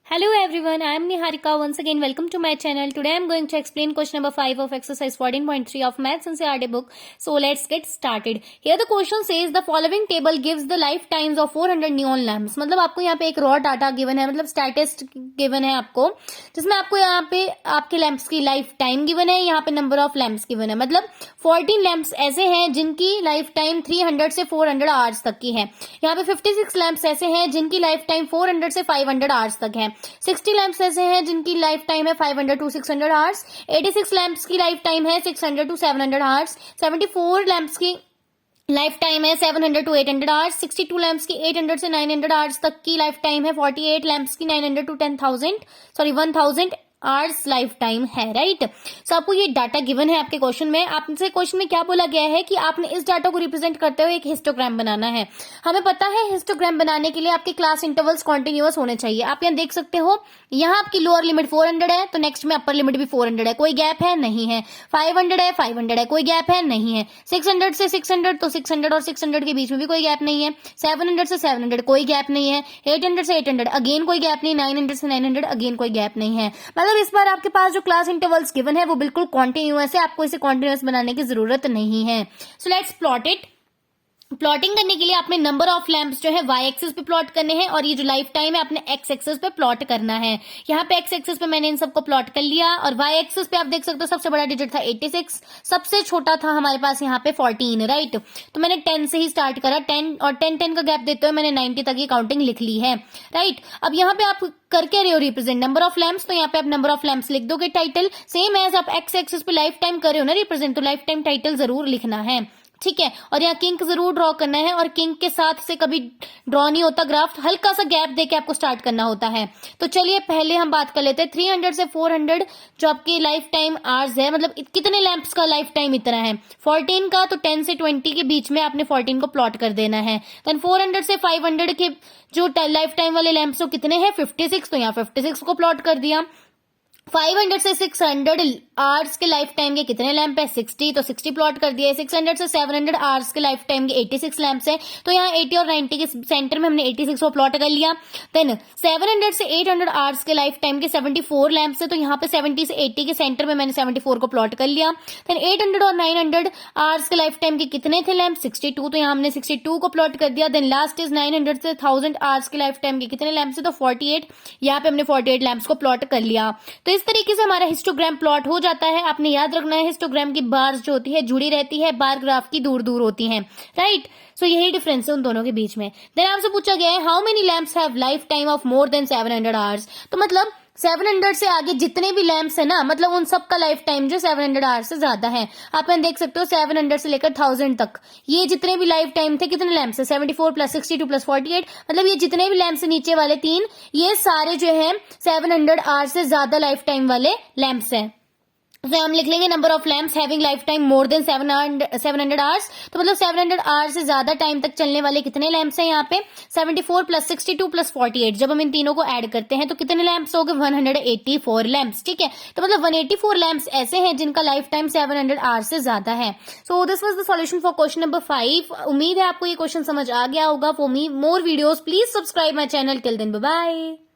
Hello everyone, I am Niharika. Once again, welcome to my channel. Today I am going to explain question number 5 of exercise 14.3 of Maths NCERT book. So let's get started. Here the question says the following table gives the lifetimes of 400 neon lamps. मतलब आपको यहाँ पे एक raw data given है, मतलब statist given है आपको, जिसमें आपको यहाँ पे आपके लैंप्स की लाइफ टाइम गिवन है, यहाँ पे नंबर ऑफ लैंप्स गिवन है। मतलब 14 लैंप्स ऐसे हैं जिनकी लाइफ टाइम 300 से 400 आवर्स तक की है। यहाँ पे 56 लैंप्स ऐसे हैं जिनकी लाइफ टाइम 400 से 500 आवर्स तक है। 60 लैंप्स ऐसे हैं जिनकी लाइफ टाइम है 500 टू 600 आवर्स। 86 लैंप्स की लाइफ टाइम है 600 टू 700 आवर्स। 74 लैंप्स की लाइफ टाइम है 700 टू 800 आवर्स। 62 लैंप्स की 800 से 900 आवर्स तक की लाइफ टाइम है। 48 लैंप्स की 900 टू 1000 आवर्स लाइफ टाइम है, राइट। सो आपको ये डाटा गिवन है आपके क्वेश्चन में। आपसे क्वेश्चन में क्या बोला गया है कि आपने इस डाटा को रिप्रेजेंट करते हुए एक हिस्टोग्राम बनाना है। हमें पता है हिस्टोग्राम बनाने के लिए आपके क्लास इंटरवल्स कॉन्टिन्यूअस होने चाहिए। आप यहाँ देख सकते हो, यहाँ आपकी लोअर लिमिट 400 है तो नेक्स्ट में अपर लिमिट भी 400 है, कोई गैप है नहीं है। 500 है 500 है, कोई गैप है नहीं है। 600 से 600 तो 600 और 600 के बीच में भी कोई गैप नहीं है। 700 से 700 कोई गैप नहीं है। 800 से 800 अगेन कोई गैप नहीं। 900 से 900 अगेन कोई गैप नहीं है। मतलब इस बार आपके पास जो क्लास इंटरवल्स गिवन है वो बिल्कुल कॉन्टिन्यूअस है, आपको इसे कॉन्टिन्यूअस बनाने की जरूरत नहीं है। So let's plot it. Plotting करने के लिए आपने नंबर ऑफ लैंप्स जो है वाई एक्सिस पे प्लॉट करने हैं और ये जो लाइफ टाइम है आपने एक्स एक्सिस पे प्लॉट करना है। यहाँ पे एक्स एक्सिस पे मैंने इन सबको प्लॉट कर लिया और वाई एक्सिस पे आप देख सकते हो सबसे बड़ा डिजिट था 86, सबसे छोटा था हमारे पास यहाँ पे 14, राइट। तो मैंने 10 से ही स्टार्ट करा, 10 और 10 का गैप देते हुए मैंने 90 तक की काउंटिंग लिख ली है, राइट। अब यहाँ पे आप करके रहे हो रिप्रेजेंट नंबर ऑफ लैंप्स, तो यहाँ पे आप नंबर ऑफ लैंप्स लिख दोगे टाइटल। सेम एज आप एक्स एक्सिस पे लाइफ टाइम कर रहे हो ना रिप्रेजेंट, तो लाइफ टाइम टाइटल जरूर लिखना है, ठीक है। और यहाँ किंक जरूर ड्रॉ करना है और किंक के साथ से कभी ड्रॉ नहीं होता ग्राफ, हल्का सा गैप देके आपको स्टार्ट करना होता है। तो चलिए पहले हम बात कर लेते हैं 300 से 400 जो आपकी लाइफ टाइम आवर्स है, मतलब कितने लैंप्स का लाइफ टाइम इतना है 14 का, तो 10 से 20 के बीच में आपने 14 को प्लॉट कर देना है। देन 400 से 500 के जो लाइफ टाइम वाले लैंप्स वो कितने हैं 56, तो यहाँ 56 को प्लॉट कर दिया। 500 से 600 आवर्स के लाइफ टाइम के कितने लैंप है 60, तो 60 प्लॉट कर दिया। 600 से 700 आवर्स के लाइफ टाइम के 86 लैंप्स है, तो यहाँ 80 और 90 के सेंटर में हमने 86 को प्लॉट कर लिया। देन 700 से 800 आवर्स के लाइफ टाइम के 74 लैंप्स है, तो यहाँ पे 70 से 80 के सेंटर में मैंने 74 को प्लॉट कर लिया। देन 800 और 900 आवर्स के लाइफ टाइम के कितने थे लैंप 62, तो यहाँ हमने 62 को प्लॉट कर दिया। देन लास्ट इज 900 से 1000 आवर्स के लाइफ टाइम के कितने लैंप्स है, तो 48, यहाँ पे हमने 48 लैंप्स को प्लॉट कर लिया। तो इस तरीके से हमारा हिस्टोग्राम प्लॉट हो जाता है। आपने याद रखना है हिस्टोग्राम की बार्स जो होती है जुड़ी रहती है, बार ग्राफ की दूर दूर होती हैं, राइट। सो यही डिफरेंस है उन दोनों के बीच में। देन आपसे पूछा गया है how many lamps have life time of more than 700 hours, तो मतलब 700 से आगे जितने भी लैंप्स है ना, मतलब उन सब का लाइफ टाइम जो 700 आवर्स से ज्यादा है। आप देख सकते हो 700 से लेकर 1000 तक ये जितने भी लाइफ टाइम थे कितने लैंप्स है 74 प्लस 62 प्लस 48, मतलब ये जितने भी लैंप्स है नीचे वाले तीन, ये सारे जो है 700 आवर्स से ज्यादा लाइफ टाइम वाले लैंप्स हैं। तो हम लिख लेंगे number of lamps having life time more than 700 hours, तो मतलब 700 आवर्स से ज्यादा टाइम तक चलने वाले कितने लैंप्स हैं यहाँ पे 74 प्लस 62 प्लस 48। जब हम इन तीनों को ऐड करते हैं तो कितने लैंप्स हो गए 184 लैंप्स, ठीक है। तो मतलब 184 लैंप्स ऐसे हैं जिनका लाइफ टाइम 700 आवर्स से ज्यादा है। So this was the solution for question number 5। उम्मीद है आपको ये क्वेश्चन समझ आ गया होगा। For me more videos please subscribe my channel. Till then bye bye.